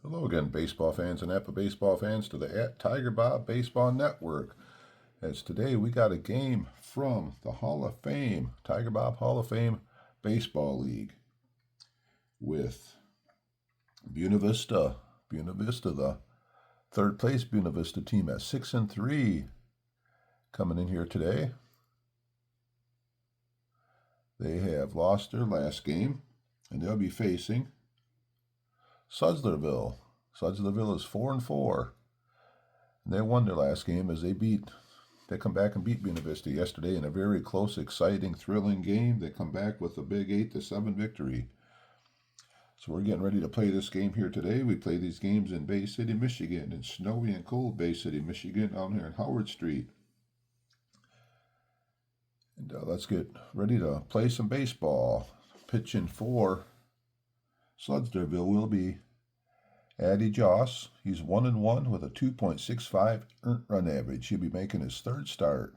Hello again, baseball fans and Apba baseball fans, to the Tigerbob Baseball Network. As today we got a game from the Hall of Fame, Tigerbob Hall of Fame Baseball League, with Buena Vista. Buena Vista, the third place Buena Vista team at 6-3, coming in here today. They have lost their last game, and they'll be facing Sudlersville. Sudlersville is 4-4. And they won their last game as they come back and beat Buena Vista yesterday in a very close, exciting, thrilling game. They come back with a big 8-7 victory. So we're getting ready to play this game here today. We play these games in Bay City, Michigan, in snowy and cold Bay City, Michigan, down here in Howard Street. And let's get ready to play some baseball. Pitching for Sudlersville will be Addy Joss. He's 1-1 with a 2.65 earned run average. He'll be making his third start.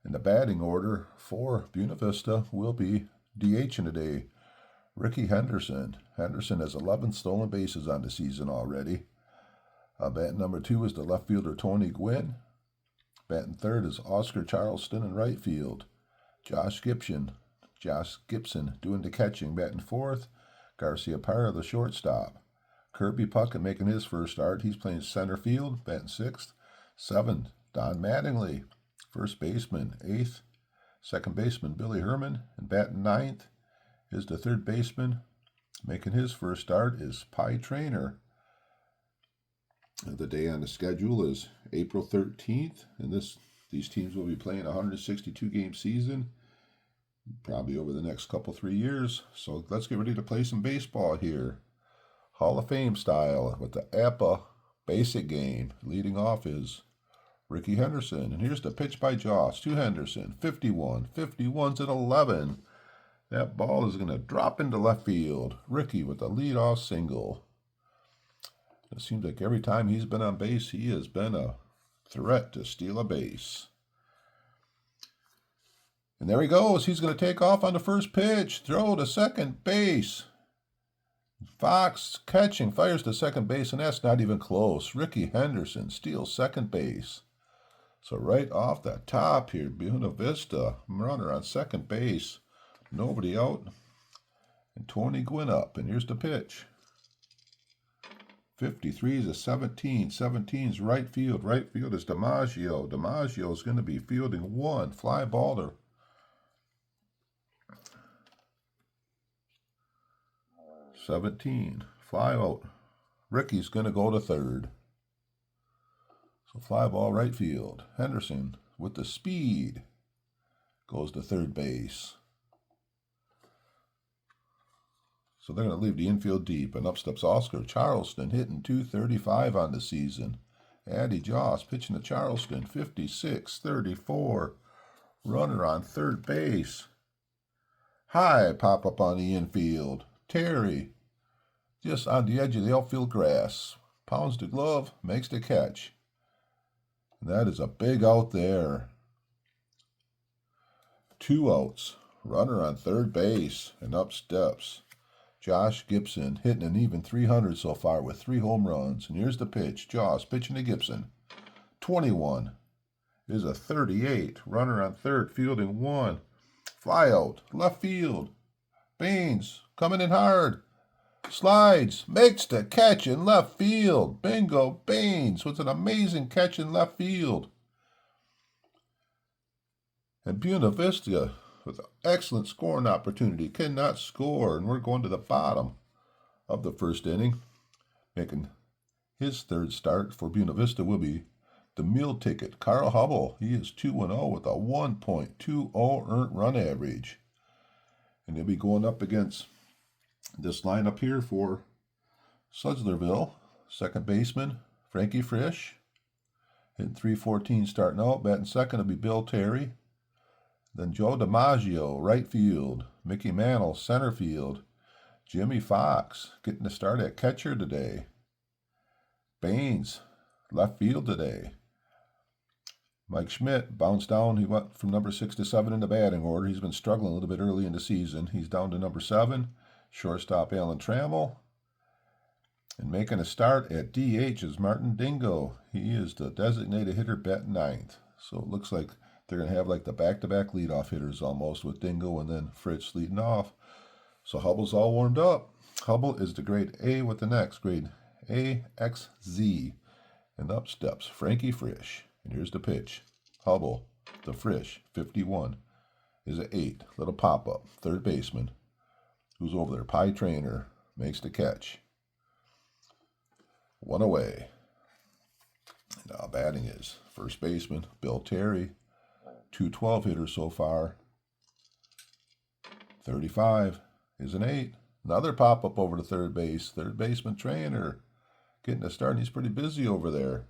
In the batting order for Buena Vista will be DHing today, Ricky Henderson. Henderson has 11 stolen bases on the season already. Batting number 2 is the left fielder Tony Gwynn. Batting third is Oscar Charleston in right field. Josh Gibson doing the catching. Batting fourth, Garcia Parra, the shortstop. Kirby Puckett making his first start. He's playing center field, batting sixth. Seventh, Don Mattingly, first baseman. Eighth, second baseman Billy Herman. And batting ninth is the third baseman. Making his first start is Pie Trainer. The day on the schedule is April 13th, and these teams will be playing a 162-game season, probably over the next 3 years. So let's get ready to play some baseball here, Hall of Fame style, with the Apba basic game. Leading off is Ricky Henderson, and here's the pitch by Joss to Henderson. 51, 51's at 11. That ball is going to drop into left field. Ricky with a leadoff single. It seems like every time he's been on base, he has been a threat to steal a base. And there he goes. He's going to take off on the first pitch. Throw to second base. Fox catching, fires to second base, and that's not even close. Ricky Henderson steals second base. So right off the top here, Buena Vista, runner on second base. Nobody out. And Tony Gwynn up. And here's the pitch. 53 is a 17. 17's right field. Right field is DiMaggio. DiMaggio is going to be fielding one. Fly ball to #17. Fly out. Ricky's going to go to third. So fly ball right field. Henderson with the speed goes to third base. So they're going to leave the infield deep, and up steps Oscar Charleston, hitting .235 on the season. Addy Joss pitching to Charleston, 56-34. Runner on third base. High pop up on the infield. Terry just on the edge of the outfield grass. Pounds the glove, makes the catch. And that is a big out there. 2 outs. Runner on third base, and up steps Josh Gibson, hitting an even .300 so far with 3 home runs. And here's the pitch. Josh pitching to Gibson. 21 is a 38. Runner on third, fielding one. Fly out, left field. Baines coming in hard. Slides, makes the catch in left field. Bingo, Baines with an amazing catch in left field. And Buena Vista, with an excellent scoring opportunity, cannot score, and we're going to the bottom of the first inning. Making his third start for Buena Vista will be the meal ticket, Carl Hubbell. He is 2-0 with a 1.20 earned run average. And he'll be going up against this lineup here for Sudlersville. Second baseman, Frankie Frisch, hitting .314 starting out. Batting second will be Bill Terry. Then Joe DiMaggio, right field. Mickey Mantle, center field. Jimmy Fox getting the start at catcher today. Baines, left field today. Mike Schmidt bounced down. He went from number 6 to 7 in the batting order. He's been struggling a little bit early in the season. He's down to number 7. Shortstop Alan Trammell. And making a start at DH is Martin Dingo. He is the designated hitter, bat ninth. So it looks like they're going to have like the back-to-back leadoff hitters almost with Dingo and then Frisch leading off. So Hubbell's all warmed up. Hubbell is the grade A with the next, grade AXZ. And up steps Frankie Frisch. And here's the pitch. Hubbell, the Frisch, 51, is an 8. Little pop-up. Third baseman. Who's over there? Pie Trainer. Makes the catch. 1 away. Now batting is first baseman, Bill Terry. 212 hitters so far. 35 is an 8. Another pop-up over to third base. Third baseman Trainer. Getting a start, and he's pretty busy over there.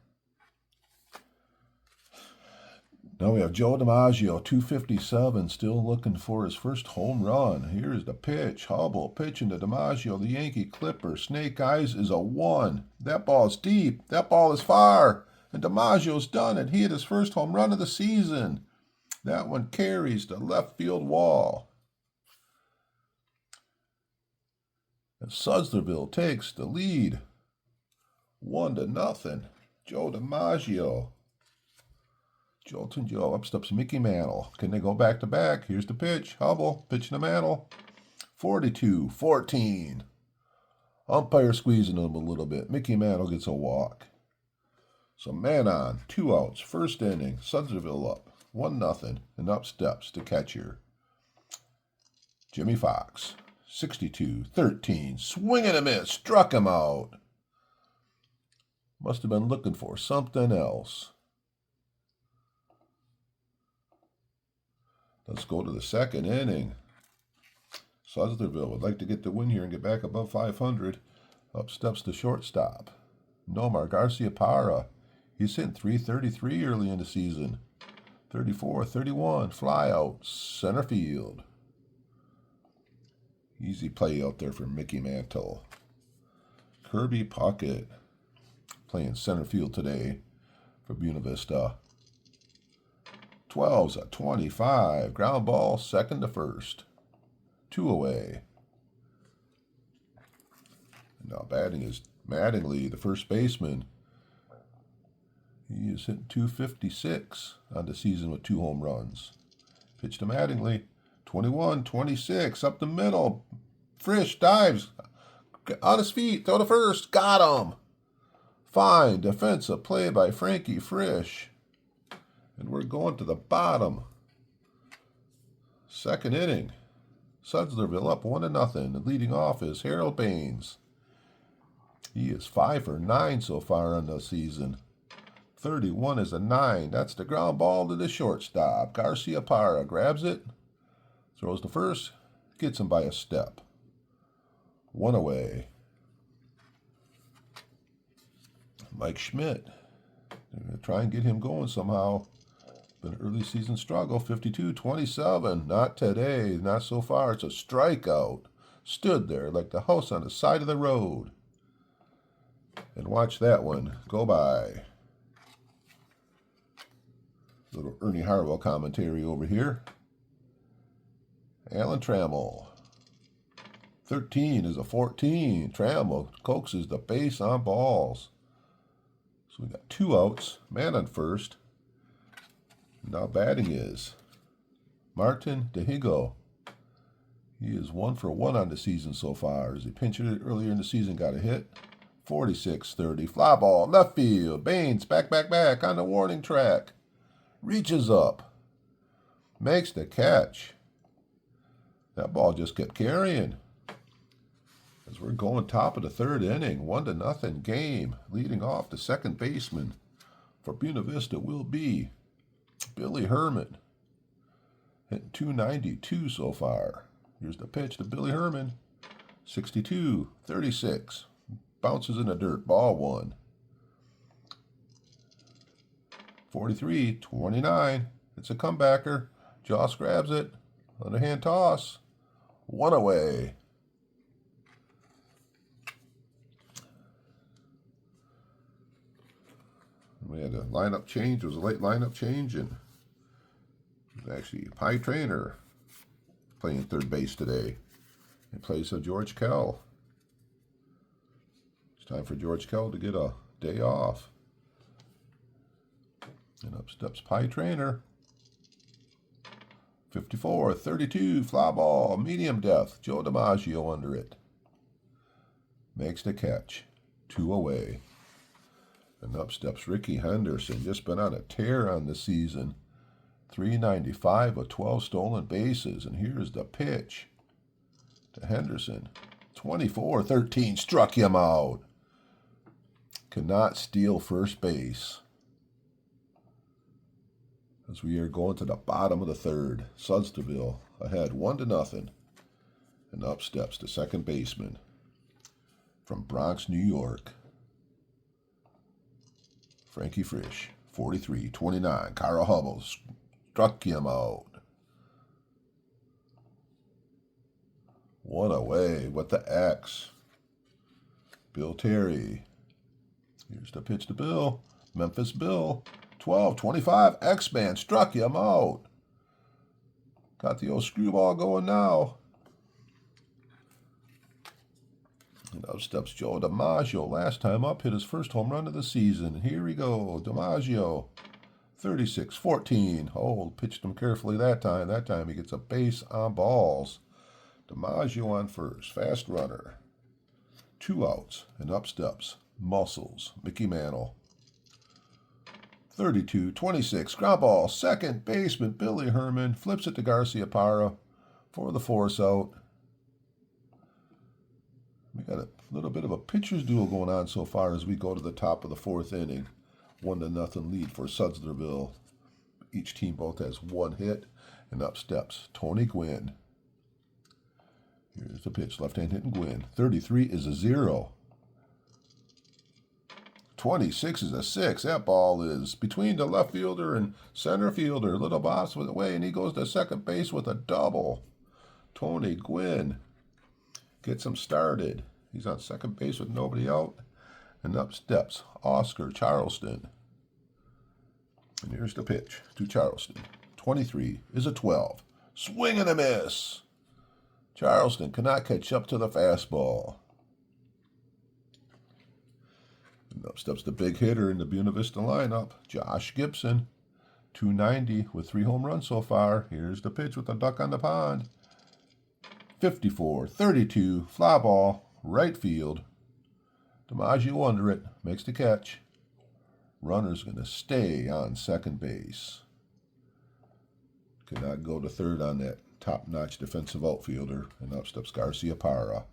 Now we have Joe DiMaggio, 257, still looking for his first home run. Here's the pitch. Hubbell pitching to DiMaggio, the Yankee Clipper. Snake Eyes is a 1. That ball's deep. That ball is far. And DiMaggio's done it. He hit his first home run of the season. That one carries the left field wall. And Sudlersville takes the lead. 1-0. Joe DiMaggio. Jolton Joe. Up steps Mickey Mantle. Can they go back to back? Here's the pitch. Hubbell pitching to Mantle. 42-14. Umpire squeezing him a little bit. Mickey Mantle gets a walk. So man on. 2 outs. First inning. Sudlersville up. 1-0. And up steps the catcher. Jimmy Fox. 62-13. Swing and a miss. Struck him out. Must have been looking for something else. Let's go to the second inning. Sudlersville would like to get the win here and get back above 500. Up steps the shortstop, Nomar Garcia-Parra. He's hitting .333 early in the season. 34-31, fly out, center field. Easy play out there for Mickey Mantle. Kirby Puckett playing center field today for Buena Vista. 12's a 25. Ground ball, second to first. 2 away. Now batting is Mattingly, the first baseman. He is hitting .256 on the season with 2 home runs. Pitch to Mattingly. 21-26, up the middle. Frisch dives. On his feet, throw to first. Got him. Fine defensive play by Frankie Frisch. And we're going to the bottom. Second inning. Sudlersville up 1-0. And leading off is Harold Baines. He is 5 for 9 so far on the season. 31 is a 9. That's the ground ball to the shortstop. Garcia-Parra grabs it. Throws to first. Gets him by a step. 1 away. Mike Schmidt. They're going to try and get him going somehow. Been an early season struggle. 52-27. Not today. Not so far. It's a strikeout. Stood there like the house on the side of the road. And watch that one go by. Little Ernie Harwell commentary over here. Alan Trammell. 13 is a 14. Trammell coaxes the base on balls. So we got 2 outs. Man on first. Now batting is Martin DiMaggio. He is 1 for 1 on the season so far. As he pinched it earlier in the season, got a hit. 46-30. Fly ball, left field. Baines back on the warning track. Reaches up. Makes the catch. That ball just kept carrying. As we're going top of the third inning, 1-0 game. Leading off the second baseman for Buena Vista will be Billy Herman. Hitting .292 so far. Here's the pitch to Billy Herman. 62-36. Bounces in the dirt. Ball 1. 43-29. It's a comebacker. Joss grabs it. Underhand toss. 1 away. We had a lineup change. It was a late lineup change, and it was actually Pie Trainer playing third base today in place of George Kell. It's time for George Kell to get a day off. And up steps Pie Trainer. 54, 32, fly ball, medium depth. Joe DiMaggio under it. Makes the catch. 2 away. And up steps Ricky Henderson. Just been on a tear on the season. 395 with 12 stolen bases. And here's the pitch to Henderson. 24-13. Struck him out. Cannot steal first base. As we are going to the bottom of the third. Sudlersville ahead 1-0. And up steps the second baseman from Bronx, New York. Frankie Frisch. 43-29. Carl Hubbell struck him out. 1 away with the X. Bill Terry. Here's the pitch to Bill. Memphis Bill. 12-25. X-Man struck him out. Got the old screwball going now. And up steps Joe DiMaggio. Last time up, hit his first home run of the season. Here we go. DiMaggio. 36-14. Oh, pitched him carefully that time. That time he gets a base on balls. DiMaggio on first. Fast runner. 2 outs. And up steps Muscles. Mickey Mantle. 32-26. Ground ball. Second baseman Billy Herman flips it to Garcia-Parra for the force out. We got a little bit of a pitcher's duel going on so far as we go to the top of the 4th inning. 1-0 lead for Sudlersville. Each team both has 1 hit. And up steps Tony Gwynn. Here's the pitch. Left-hand hitting Gwynn. 33 is a 0. 26 is a 6. That ball is between the left fielder and center fielder. Little boss with away, and he goes to second base with a double. Tony Gwynn gets him started. He's on second base with nobody out. And up steps Oscar Charleston. And here's the pitch to Charleston. 23 is a 12. Swing and a miss. Charleston cannot catch up to the fastball. And up steps the big hitter in the Buena Vista lineup, Josh Gibson. 290 with 3 home runs so far. Here's the pitch with the duck on the pond. 54-32, fly ball, right field. DiMaggio under it, makes the catch. Runner's going to stay on second base. Cannot go to third on that top-notch defensive outfielder. And up steps Garcia-Parra.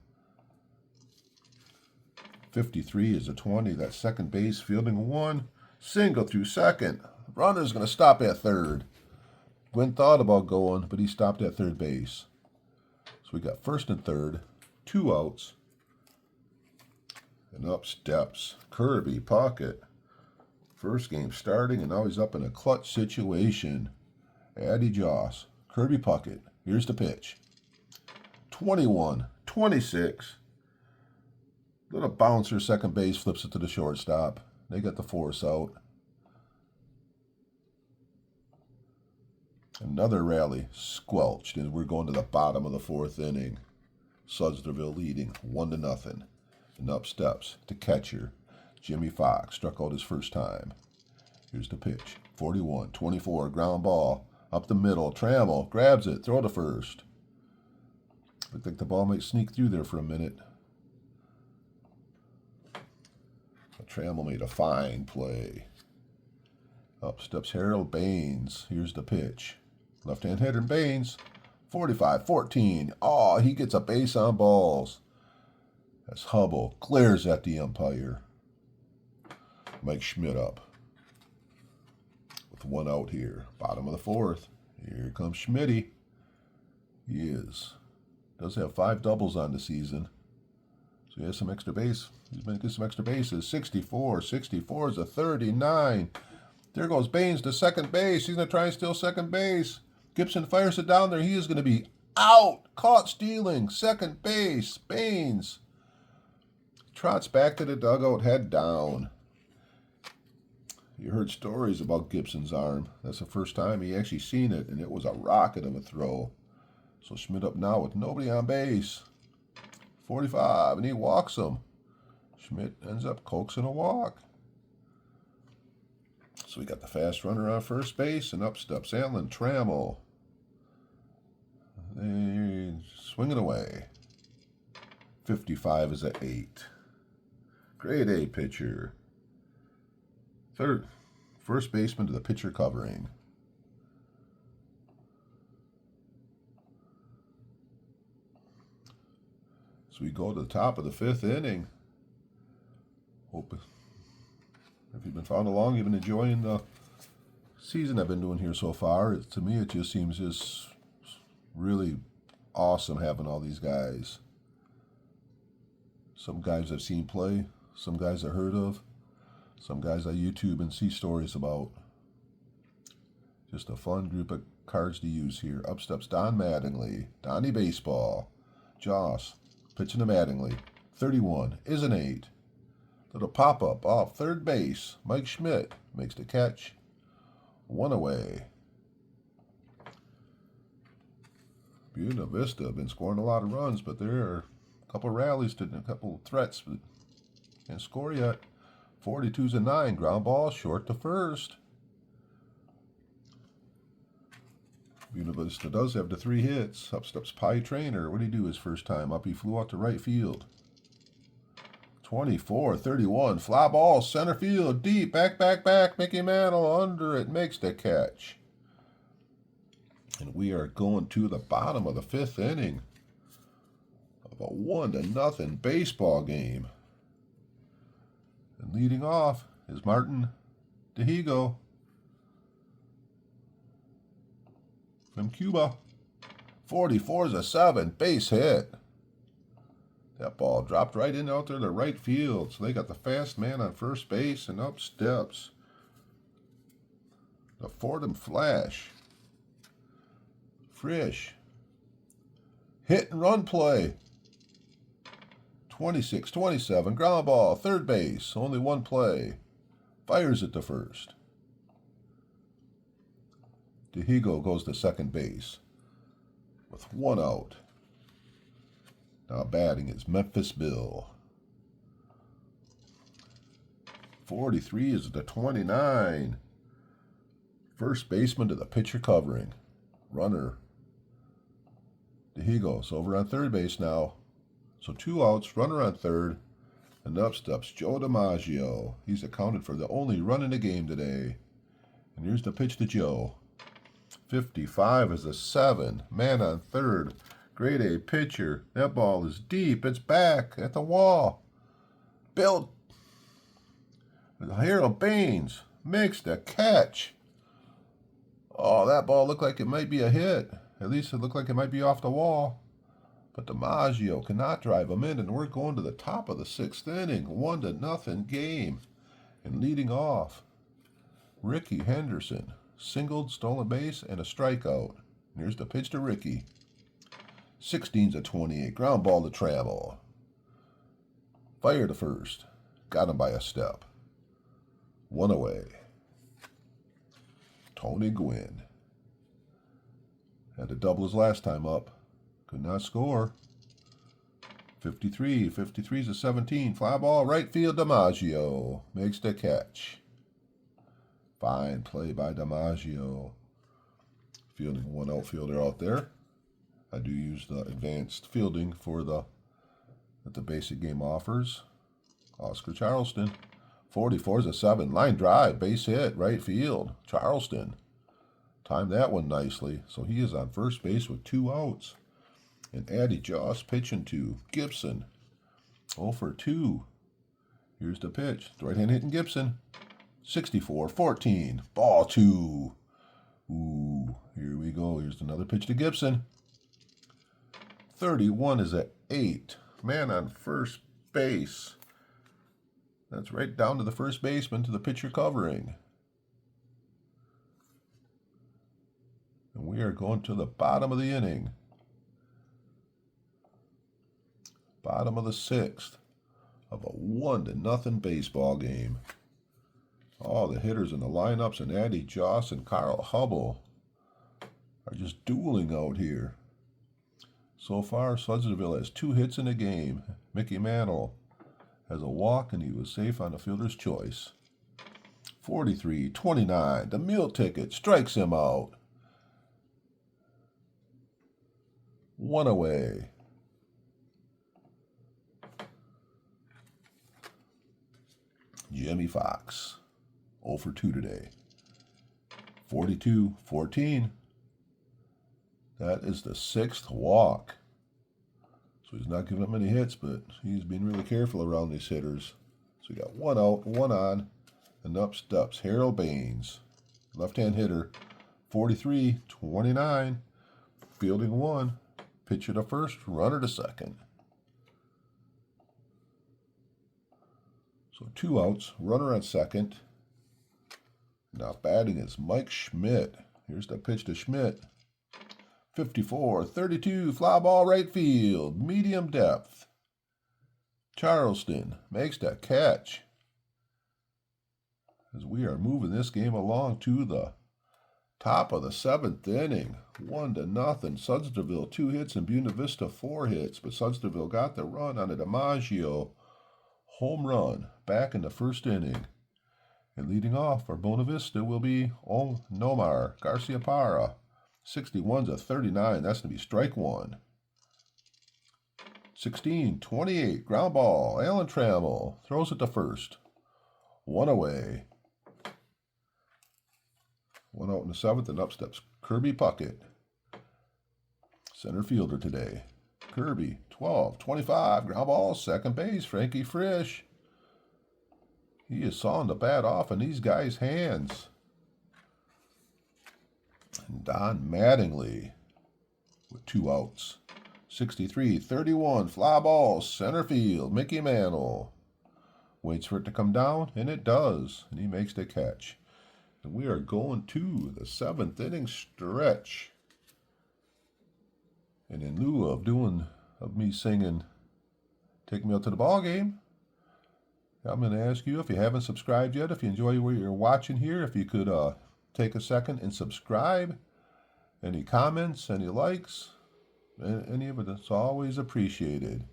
53 is a 20. That's second base, fielding 1. Single through second. Runner's going to stop at third. Gwynn thought about going, but he stopped at third base. So we got first and third, 2 outs. And up steps Kirby Puckett. First game starting, and now he's up in a clutch situation. Addy Joss. Kirby Puckett. Here's the pitch. 21-26. Little bouncer, second base, flips it to the shortstop. They got the force out. Another rally squelched, and we're going to the bottom of the 4th inning. Sudlersville leading 1-0. And up steps the catcher, Jimmy Fox. Struck out his first time. Here's the pitch. 41-24, ground ball. Up the middle. Trammell grabs it. Throw to first. Looked like the ball might sneak through there for a minute. Trammell made a fine play. Up steps Harold Baines. Here's the pitch. Left-hand hitter Baines. 45-14. Oh, he gets a base on balls. As Hubbell glares at the umpire. Mike Schmidt up. With 1 out here. Bottom of the 4th. Here comes Schmitty. He does have 5 doubles on the season. So he has some extra base. He's going to get some extra bases. 64 is a 39. There goes Baines to second base. He's going to try and steal second base. Gibson fires it down there. He is going to be out. Caught stealing. Second base. Baines trots back to the dugout, head down. You heard stories about Gibson's arm. That's the first time he actually seen it, and it was a rocket of a throw. So Schmidt up now with nobody on base. 45, and he walks him. Schmidt ends up coaxing a walk. So we got the fast runner on first base, and up steps Alan Trammell. They swing it away. 55 is an 8. Grade A pitcher. First baseman to the pitcher covering. So we go to the top of the 5th inning. Hope if you've been following along, you've been enjoying the season I've been doing here so far. To me, it just seems just really awesome having all these guys. Some guys I've seen play, some guys I've heard of, some guys I YouTube and see stories about. Just a fun group of cards to use here. Up steps Don Mattingly, Donnie Baseball, Joss, pitching to Mattingly. 31 is an 8. Little pop-up off third base. Mike Schmidt makes the catch. 1 away. Buena Vista been scoring a lot of runs, but there are a couple rallies, a couple threats, but can't score yet. 42's a 9. Ground ball short to first. Buena Vista does have the 3 hits. Up steps Pie Trainer. What did he do his first time up? He flew out to right field. 24-31. Fly ball, center field, deep, back. Mickey Mantle under it, makes the catch. And we are going to the bottom of the 5th inning of a 1-0 baseball game. And leading off is Martin DiMaggio from Cuba. 44 is a 7, base hit. That ball dropped right in out there to right field. So they got the fast man on first base, and up steps the Fordham Flash. Frisch. Hit and run play. 26-27. Ground ball. Third base. Only 1 play. Fires it to first. DiMaggio goes to second base with 1 out. Now batting is Memphis Bill. 43 is the 29. First baseman to the pitcher covering. Runner. DiMaggio's over on third base now. So 2 outs, runner on third, and up steps Joe DiMaggio. He's accounted for the only run in the game today. And here's the pitch to Joe. 55 is a 7. Man on third. Grade A pitcher. That ball is deep. It's back at the wall. Bill Harold Baines makes the catch. Oh, that ball looked like it might be a hit. At least it looked like it might be off the wall. But DiMaggio cannot drive him in, and we're going to the top of the 6th inning. 1-0 game. And leading off, Ricky Henderson. Singled, stolen base, and a strikeout. And here's the pitch to Ricky. 16's a 28. Ground ball to Trammell. Fire to first. Got him by a step. 1 away. Tony Gwynn. Had to double his last time up. Could not score. 53. 53's a 17. Fly ball, right field, DiMaggio. Makes the catch. Fine play by DiMaggio. Fielding 1 outfielder out there. I do use the advanced fielding for that the basic game offers. Oscar Charleston. 44 is a 7. Line drive, base hit, right field. Charleston. Timed that one nicely. So he is on first base with 2 outs. And Addy Joss pitching to Gibson. 0 for 2. Here's the pitch. Right hand hitting Gibson. 64-14. Ball 2. Ooh, here we go. Here's another pitch to Gibson. 31 is at 8. Man on first base. That's right down to the first baseman to the pitcher covering. And we are going to the bottom of the inning. Bottom of the 6th of a 1-0 baseball game. All the hitters in the lineups, and Addy Joss and Carl Hubbell are just dueling out here. So far, Sudlersville has 2 hits in a game. Mickey Mantle has a walk, and he was safe on the fielder's choice. 43-29. The meal ticket strikes him out. 1 away. Jimmy Fox, 0 for 2 today. 42-14. That is the 6th walk. So he's not giving up many hits, but he's being really careful around these hitters. So we got 1 out, 1 on, and up steps Harold Baines, left-hand hitter. 43-29. Fielding 1. Pitcher to first, runner to second. So 2 outs, runner on second. Now batting is Mike Schmidt. Here's the pitch to Schmidt. 54-32, fly ball right field, medium depth. Charleston makes the catch. As we are moving this game along to the top of the 7th inning. 1-0. Sudlersville 2 hits and Buena Vista 4 hits, but Sudlersville got the run on a DiMaggio home run back in the 1st inning. And leading off for Buena Vista will be Nomar Garcia-Parra. 61-39. That's going to be strike 1. 16-28. Ground ball. Alan Trammell throws it to first. 1 away. 1 out in the 7th, and up steps Kirby Puckett, center fielder today. Kirby, 12-25. Ground ball. Second base. Frankie Frisch. He is sawing the bat off in these guys' hands. And Don Mattingly with 2 outs. 63-31. Fly ball. Center field. Mickey Mantle waits for it to come down, and it does. And he makes the catch. And we are going to the 7th inning stretch. And in lieu of me singing "Take Me Out to the Ball Game," I'm going to ask you, if you haven't subscribed yet, if you enjoy what you're watching here, if you could take a second and subscribe. Any comments, any likes, any of it, it's always appreciated.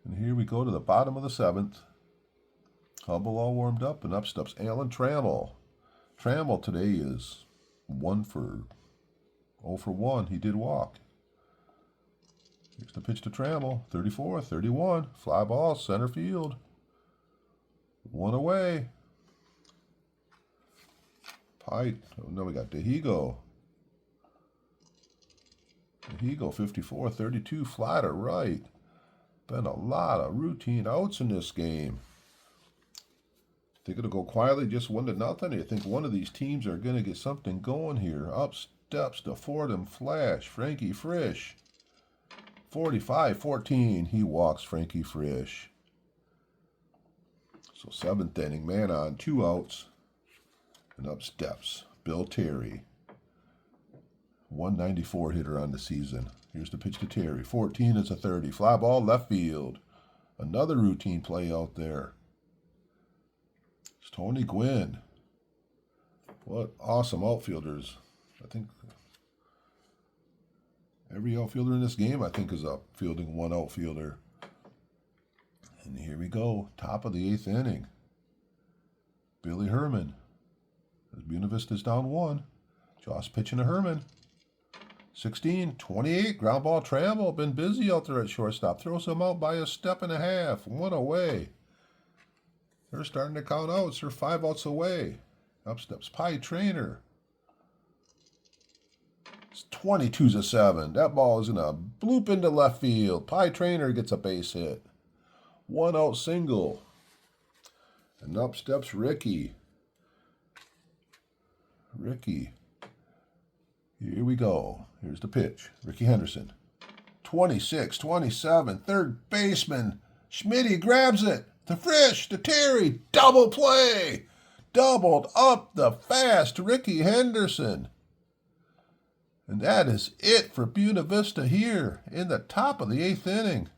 And here we go to the bottom of the 7th. Hubbell all warmed up, and up steps Alan Trammell. Trammell today is 0 for 1. He did walk. Here's the pitch to Trammell. 34-31. Fly ball, center field. 1 away. Pite. Oh, no, we got DiMaggio. DiMaggio, 54-32. Fly to right. Been a lot of routine outs in this game. Think it'll go quietly, just 1-0? You think one of these teams are going to get something going here? Up steps the Fordham Flash, Frankie Frisch. 45-14. He walks Frankie Frisch. So 7th inning, man on, 2 outs. And up steps Bill Terry. 194 hitter on the season. Here's the pitch to Terry. 14-30. Fly ball, left field. Another routine play out there. It's Tony Gwynn. What awesome outfielders. I think every outfielder in this game, I think, is up fielding 1 outfielder. And here we go. Top of the 8th inning. Billy Herman. As Buena Vista's down 1. Joss pitching to Herman. 16-28. Ground ball. Trammell. Been busy out there at shortstop. Throws him out by a step and a half. 1 away. They're starting to count outs. They're 5 outs away. Up steps Pie Trainer. It's 22-7. That ball is going to bloop into left field. Pie Trainer gets a base hit. 1 out single. And up steps Ricky. Here we go. Here's the pitch. Ricky Henderson. 26-27. Third baseman. Schmitty grabs it. To Frisch. To Terry. Double play. Doubled up the fast Ricky Henderson. And that is it for Buena Vista here in the top of the 8th inning.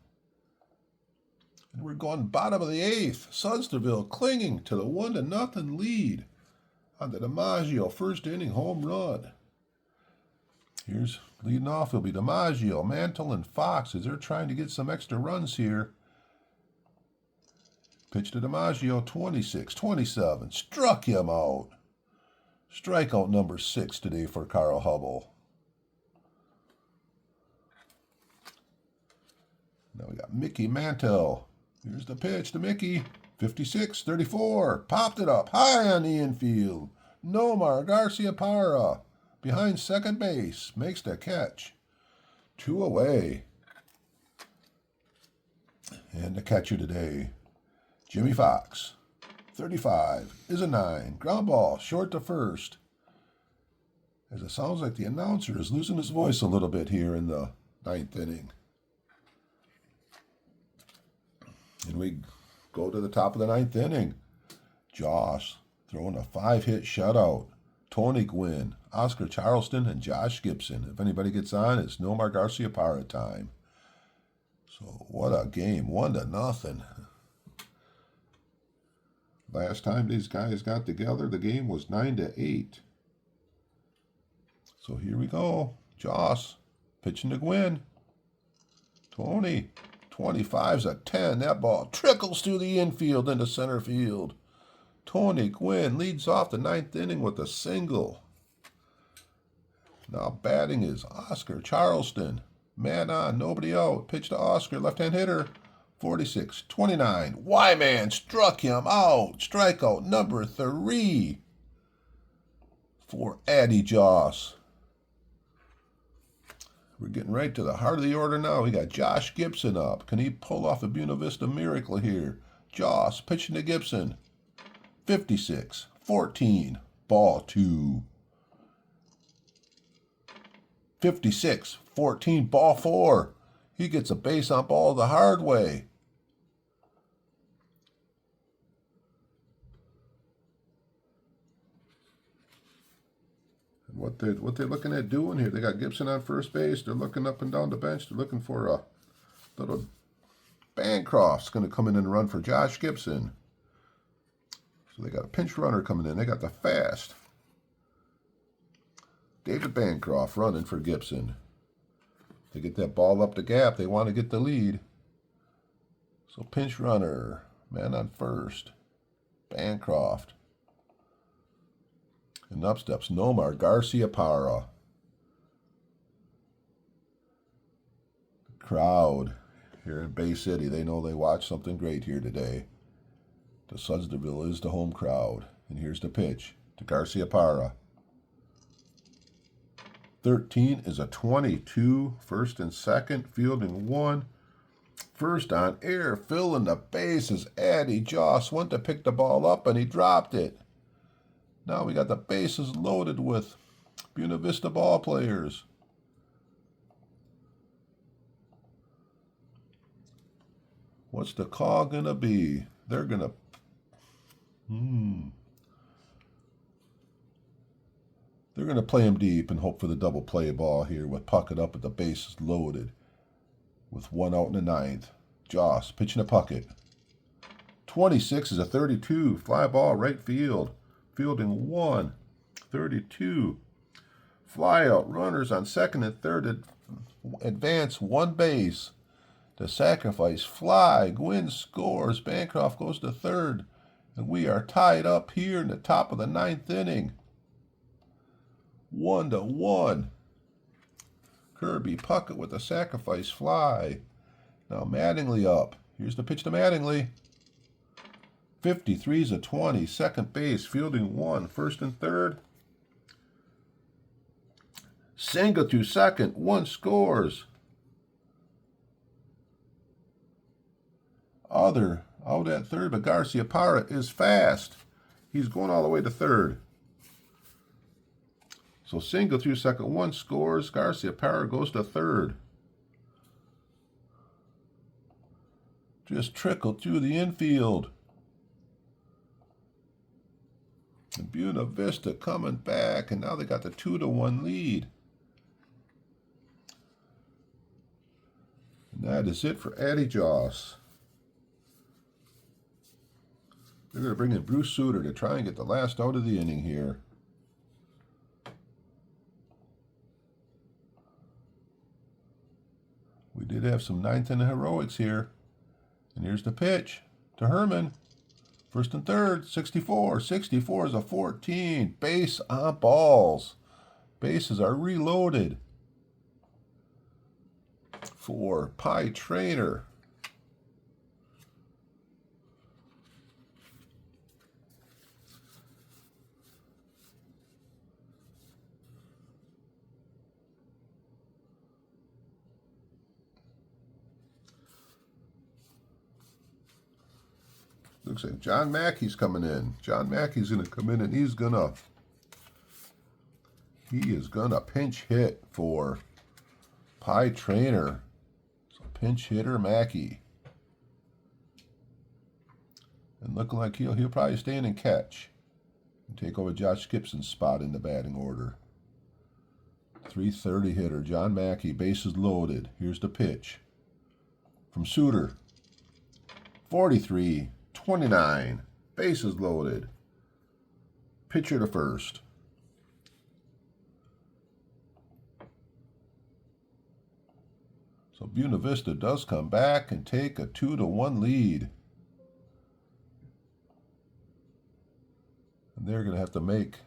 And we're going bottom of the 8th. Sudlersville clinging to the 1-0 lead on the DiMaggio first inning home run. Here's leading off will be DiMaggio, Mantle, and Fox as they're trying to get some extra runs here Pitch to DiMaggio, 26-27. Struck him out. Strikeout number 6 today for Carl Hubbell. Now we got Mickey Mantle. Here's the pitch to Mickey. 56-34. Popped it up high on the infield. Nomar Garciaparra behind second base. Makes the catch. 2 away. And the catcher today, Jimmy Fox. 35 is a 9. Ground ball short to first. As it sounds like the announcer is losing his voice a little bit here in the 9th inning. And we go to the top of the 9th inning. Josh throwing a 5-hit shutout. Tony Gwynn, Oscar Charleston, and Josh Gibson. If anybody gets on, it's Nomar Garciaparra time. So what a game, 1-0. Last time these guys got together, the game was 9-8. So here we go. Josh pitching to Gwynn. Tony. 25's a 10. That ball trickles through the infield into center field. Tony Gwynn leads off the 9th inning with a single. Now batting is Oscar Charleston. Man on, nobody out. Pitch to Oscar, left-hand hitter. 46-29. Wyman struck him out. Strikeout number 3 for Addy Joss. We're getting right to the heart of the order now. We got Josh Gibson up. Can he pull off a Buena Vista miracle here? Joss pitching to Gibson. 56-14. Ball 2. 56-14. Ball 4. He gets a base on ball the hard way. What they're looking at doing here, they got Gibson on first base. They're looking up and down the bench. They're looking for a little Bancroft's going to come in and run for Josh Gibson. So they got a pinch runner coming in. They got the fast David Bancroft running for Gibson. They get that ball up the gap. They want to get the lead. So pinch runner, man on first, Bancroft. And up steps Nomar Garciaparra. The crowd here in Bay City, they know they watched something great here today. The Sudlersville is the home crowd. And here's the pitch to Garciaparra. 13 is a 22. First and second, fielding 1. First on air, filling the bases. Addy Joss went to pick the ball up and he dropped it. Now we got the bases loaded with Buena Vista ball players. What's the call going to be? They're going to... They're going to play him deep and hope for the double play ball here with Puckett up at the bases loaded with 1 out in the 9th. Joss pitching to Puckett. 26 is a 32. Fly ball right field. Fielding 1, 32. Fly out, runners on second and third advance 1 base. The sacrifice fly, Gwynn scores, Bancroft goes to third, and we are tied up here in the top of the 9th inning. 1-1. Kirby Puckett with a sacrifice fly. Now Mattingly up. Here's the pitch to Mattingly. 53's a 20. Second base, fielding 1. First and third. Single to second. 1 scores. Other out at third, but Garciaparra is fast. He's going all the way to third. So single through second. 1 scores. Garciaparra goes to third. Just trickled through the infield. And Buena Vista coming back, and now they got the 2-1 lead. And that is it for Addy Joss. They're going to bring in Bruce Sutter to try and get the last out of the inning here. We did have some 9th inning heroics here. And here's the pitch to Herman. First and third, 64. 64 is a 14. Base on balls. Bases are reloaded. For Pie Trainer. Looks like John Mackey's coming in. John Mackey's going to come in and he is going to pinch hit for Pie Trainer. So pinch hitter Mackey. And looking like he'll probably stay in and catch. And take over Josh Gibson's spot in the batting order. 330 hitter, John Mackey, bases loaded. Here's the pitch. From Suter. 43. 29. Bases loaded. Pitcher to first. So Buena Vista does come back and take a 2-1 lead. And they're going to have to make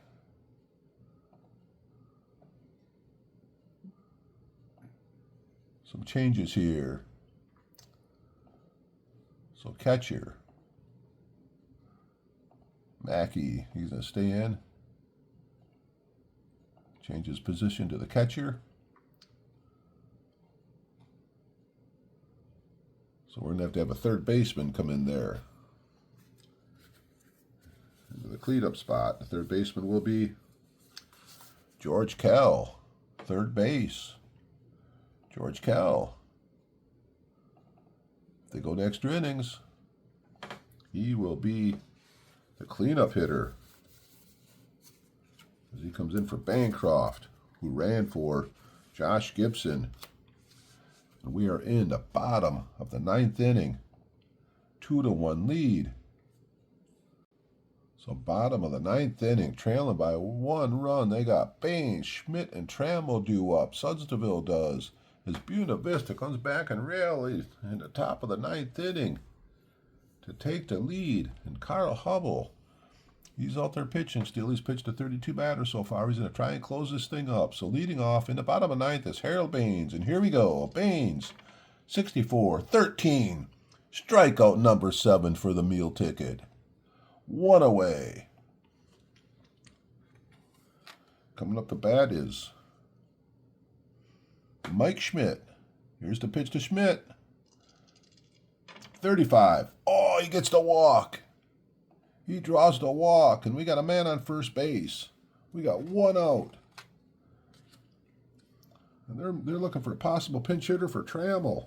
some changes here. So catcher. Mackey, he's going to stay in. Change his position to the catcher. So we're going to have a third baseman come in there. Into the cleanup spot. The third baseman will be George Kell. Third base. George Kell. If they go to extra innings, he will be the cleanup hitter as he comes in for Bancroft, who ran for Josh Gibson. And we are in the bottom of the 9th inning. 2-1 lead. So bottom of the 9th inning, trailing by 1 run. They got Bain, Schmidt, and Trammell due up. Sudlersville does. As Buena Vista comes back and rallies in the top of the 9th inning to take the lead. And Carl Hubbell, he's out there pitching still. He's pitched to 32 batters so far. He's going to try and close this thing up. So leading off in the bottom of 9th is Harold Baines. And here we go. Baines, 64, 13. Strikeout number 7 for the meal ticket. 1 away. Coming up to bat is Mike Schmidt. Here's the pitch to Schmidt. 35. Oh, he gets the walk. He draws the walk, and we got a man on first base. We got 1 out. And they're looking for a possible pinch hitter for Trammell.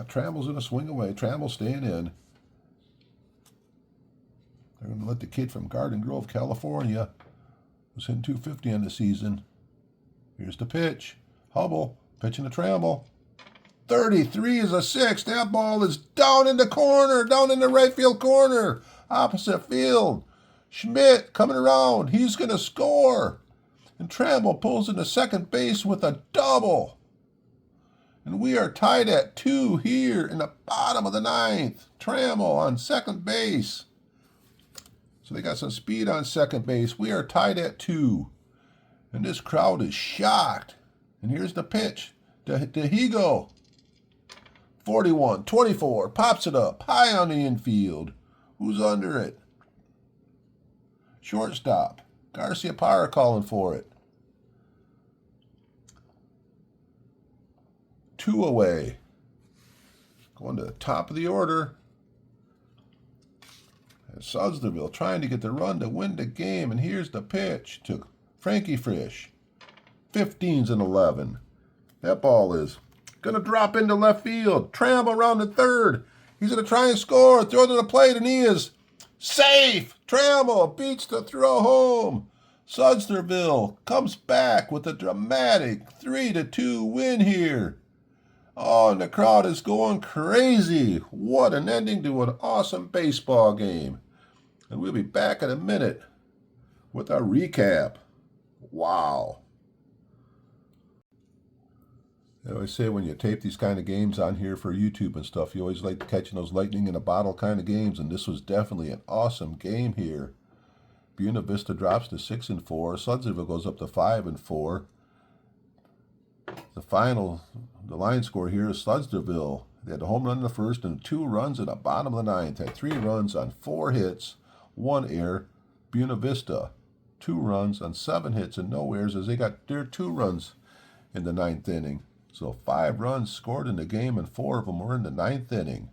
Trammell's in a swing away. Trammell's staying in. They're going to let the kid from Garden Grove, California, who's hitting 250 on the season. Here's the pitch. Hubbell pitching to Trammell. 33 is a 6. That ball is down in the corner, down in the right field corner, opposite field. Schmidt coming around. He's going to score. And Trammell pulls into second base with a double. And we are tied at 2 here in the bottom of the 9th. Trammell on second base. So they got some speed on second base. We are tied at 2. And this crowd is shocked. And here's the pitch. Dimaggio. 41, 24. Pops it up. High on the infield. Who's under it? Shortstop. Garcia Parra calling for it. 2 away. Going to the top of the order. And Sudlersville trying to get the run to win the game. And here's the pitch to Frankie Frisch. 15s and 11. That ball is going to drop into left field. Trammell around the third. He's going to try and score. Throw to the plate, and he is safe. Trammell beats the throw home. Sudlersville comes back with a dramatic 3-2 win here. Oh, and the crowd is going crazy. What an ending to an awesome baseball game. And we'll be back in a minute with our recap. Wow. I always say when you tape these kind of games on here for YouTube and stuff, you always like catching those lightning in a bottle kind of games, and this was definitely an awesome game here. Buena Vista drops to 6-4. Sudlersville goes up to 5-4. The line score here is Sudlersville. They had a home run in the first and 2 runs in the bottom of the ninth. Had 3 runs on 4 hits, 1 error. Buena Vista, 2 runs on 7 hits and no errors, as they got their 2 runs in the 9th inning. So 5 runs scored in the game, and 4 of them were in the 9th inning.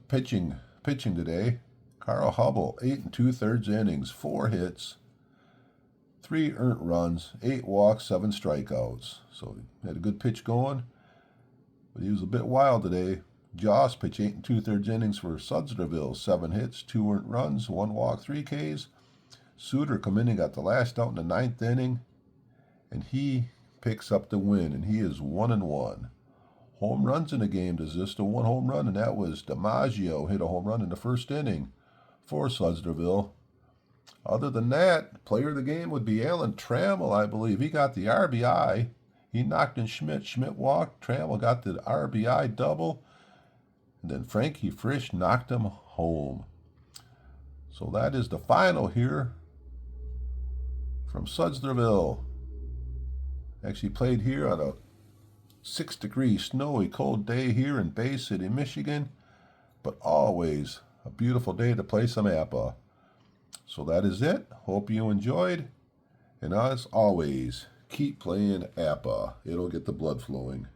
Pitching today, Carl Hubbell, 8 2/3 innings, 4 hits, 3 earned runs, 8 walks, 7 strikeouts. So he had a good pitch going, but he was a bit wild today. Joss pitched 8 2/3 innings for Sudlersville, 7 hits, 2 earned runs, 1 walk, 3 Ks. Suter come in and got the last out in the 9th inning, and he picks up the win, and he is 1-1. Home runs in the game. There's just the 1 home run, and that was DiMaggio hit a home run in the first inning for Sudlersville. Other than that, player of the game would be Alan Trammell, I believe. He got the RBI. He knocked in Schmidt. Schmidt walked. Trammell got the RBI double. And then Frankie Frisch knocked him home. So that is the final here from Sudlersville. Actually played here on a 6-degree snowy cold day here in Bay City, Michigan. But always a beautiful day to play some Apba. So that is it. Hope you enjoyed. And as always, keep playing Apba. It'll get the blood flowing.